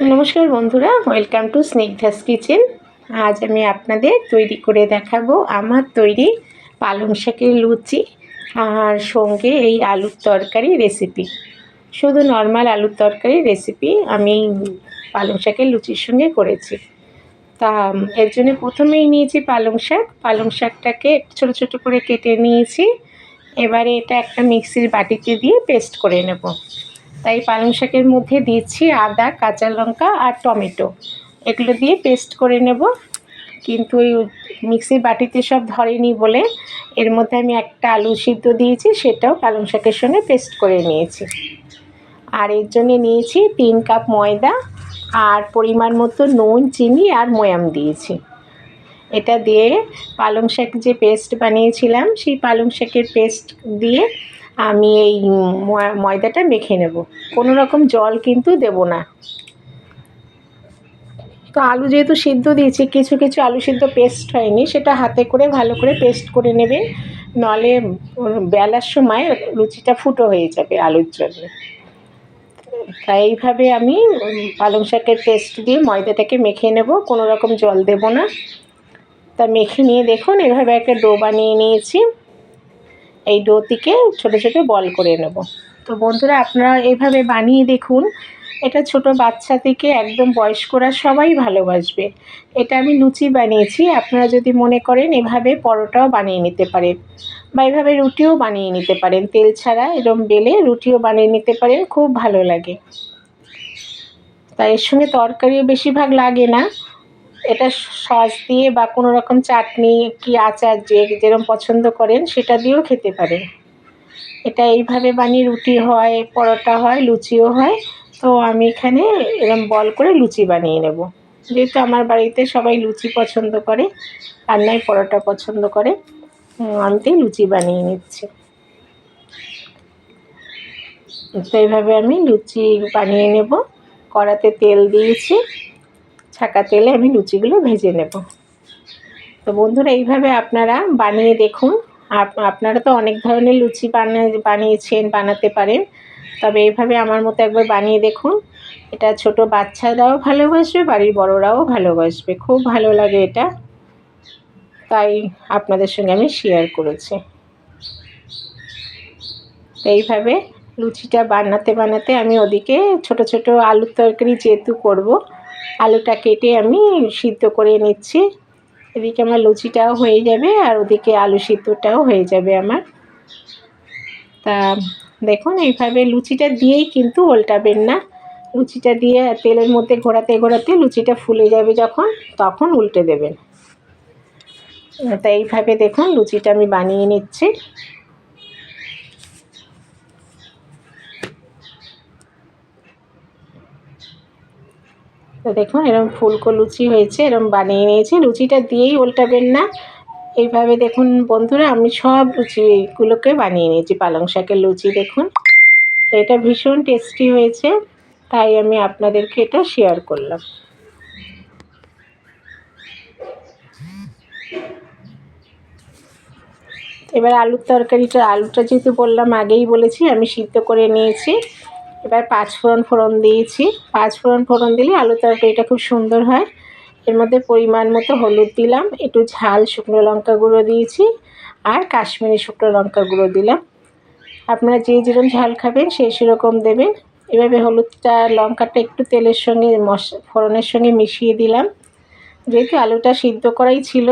নমস্কার বন্ধুরা, welcome to Snigdha's kitchen. আজ আমি আপনাদের তৈরি করে দেখাবো আমার তৈরি পালং শাকের লুচি আর সঙ্গে এই আলুর তরকারি রেসিপি। শুধু নর্মাল আলুর তরকারি রেসিপি আমি পালং শাকের লুচির সঙ্গে করেছি। তা এর জন্য প্রথমেই নিয়েছি পালং শাকটাকে ছোটো ছোটো করে কেটে নিয়েছি। এবারে এটা একটা মিক্সির বাটিতে দিয়ে পেস্ট করে নেব। তাই পালং শাকের মধ্যে দিচ্ছি আদা, কাঁচা লঙ্কা আর টমেটো, এগুলো দিয়ে পেস্ট করে নেব। কিন্তু ওই মিক্সির বাটিতে সব ধরেনি বলে এর মধ্যে আমি একটা আলু সিদ্ধ দিয়েছি, সেটাও পালং শাকের সঙ্গে পেস্ট করে নিয়েছি। আর এর জন্য নিয়েছি 3 কাপ ময়দা আর পরিমাণ মতো নুন, চিনি আর ময়াম দিয়েছি। এটা দিয়ে পালং শাক যে পেস্ট বানিয়েছিলাম সেই পালং শাকের পেস্ট দিয়ে আমি এই ময়দাটা মেখে নেব। কোনো রকম জল কিন্তু দেব না। তো আলু যেহেতু সিদ্ধ দিয়েছি, কিছু কিছু আলু সিদ্ধ পেস্ট হয়নি, সেটা হাতে করে ভালো করে পেস্ট করে নেবেন, নলে বেলার সময় লুচিটা ফুটো হয়ে যাবে আলুর জন্য। তাই এইভাবে আমি পালং শাকের পেস্ট দিয়ে ময়দাটাকে মেখে নেব, কোনো রকম জল দেব না। তা মেখে নিয়ে দেখুন এভাবে একটা ডো বানিয়ে নিয়েছি। এই ডো থেকে ছোটো ছোটো বল করে নেব। তো বন্ধুরা, আপনারা এইভাবে বানিয়ে দেখুন। এটা ছোট বাচ্চা থেকে একদম বয়স্করা সবাই ভালোবাসবে। এটা আমি লুচি বানিয়েছি, আপনারা যদি মনে করেন এভাবে পরোটাও বানিয়ে নিতে পারেন বা এভাবে রুটিও বানিয়ে নিতে পারেন। তেল ছাড়া এরম বেলে রুটিও বানিয়ে নিতে পারেন, খুব ভালো লাগে। তাই এর সঙ্গে তরকারিও বেশিরভাগ লাগে না। এটা সস দিয়ে বা কোনো রকম চাটনি কি আচার যেরকম পছন্দ করেন সেটা দিয়েও খেতে পারেন। এটা এইভাবে বানিয়ে রুটি হয়, পরোটা হয়, লুচিও হয়। তো আমি এখানে এরকম বল করে লুচি বানিয়ে নেব। যেহেতু আমার বাড়িতে সবাই লুচি পছন্দ করে আর নয় পরোটা পছন্দ করে, আমি তাই লুচি বানিয়ে নিচ্ছি। তো এইভাবে আমি লুচি বানিয়ে নেব। কড়াতে তেল দিয়েছি, ছাঁকা তেলে আমি লুচিগুলো ভেজে নেব। তো বন্ধুরা, এইভাবে আপনারা বানিয়ে দেখুন। আপনারা তো অনেক ধরনের লুচি বানাতে পারেন, তবে এইভাবে আমার মতো একবার বানিয়ে দেখুন। এটা ছোট বাচ্চারাও ভালোবাসবে, বাড়ির বড়রাও ভালোবাসবে, খুব ভালো লাগে এটা। তাই আপনাদের সঙ্গে আমি শেয়ার করেছি। তো এইভাবে লুচিটা বানাতে আমি ওদিকে ছোট ছোট আলুর তরকারি যেহেতু করব, আলুটা কেটে আমি সিদ্ধ করে নিচ্ছি। এদিকে আমার লুচিটাও হয়ে যাবে আর ওদিকে আলু সিদ্ধটাও হয়ে যাবে আমার। তা দেখুন এইভাবে লুচিটা দিয়েই কিন্তু উল্টাবেন না। লুচিটা দিয়ে তেলের মধ্যে ঘোরাতে ঘোরাতে লুচিটা ফুলে যাবে যখন, তখন উল্টে দেবেন। তা এইভাবে দেখুন লুচিটা আমি বানিয়ে নিচ্ছি। তো দেখুন এরকম ফুলকো লুচি হয়েছে, এরকম বানিয়ে নিয়েছি। লুচিটা দিয়েই উল্টাবেন না। এইভাবে দেখুন বন্ধুরা, আমি সব লুচিগুলোকে বানিয়ে নিয়েছি। পালং শাকের লুচি দেখুন, এটা ভীষণ টেস্টি হয়েছে, তাই আমি আপনাদেরকে এটা শেয়ার করলাম। এবার আলুটা যেহেতু বললাম, আগেই বলেছি আমি সিদ্ধ করে নিয়েছি। এবার 5 ফোড়ন দিয়েছি। 5 ফোড়ন দিলে আলু তরকারিটা খুব সুন্দর হয়। এর মধ্যে পরিমাণ মতো হলুদ দিলাম, একটু ঝাল শুকনো লঙ্কা গুঁড়ো দিয়েছি আর কাশ্মীরি শুকনো লঙ্কা গুঁড়ো দিলাম। আপনারা যে যেরকম ঝাল খাবেন সেরকম দেবেন। এভাবে হলুদটা লঙ্কাটা একটু তেলের সঙ্গে ফোড়নের সঙ্গে মিশিয়ে দিলাম। যেহেতু আলুটা সিদ্ধ করাই ছিল,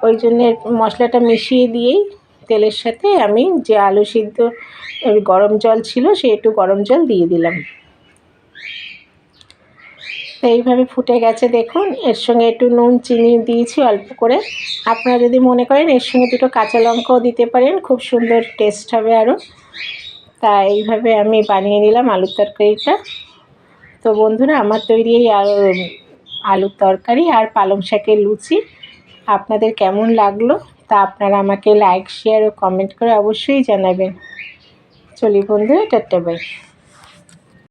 ওই জন্যে মশলাটা মিশিয়ে দিয়েই তেলের সাথে আমি যে আলু সিদ্ধ গরম জল ছিল একটু গরম জল দিয়ে দিলাম। তো এইভাবে ফুটে গেছে দেখুন। এর সঙ্গে একটু নুন চিনি দিয়েছি অল্প করে। আপনারা যদি মনে করেন এর সঙ্গে দুটো কাঁচা লঙ্কাও দিতে পারেন, খুব সুন্দর টেস্ট হবে আরও। তা এইভাবে আমি বানিয়ে নিলাম আলুর তরকারিটা। তো বন্ধুরা, আমার তৈরি এই আলুর তরকারি আর পালং শাকের লুচি আপনাদের কেমন লাগলো তা আপনারা আমাকে লাইক, শেয়ার ও কমেন্ট করে অবশ্যই জানাবেন। চলি বন্ধুরা, টাটা বাই।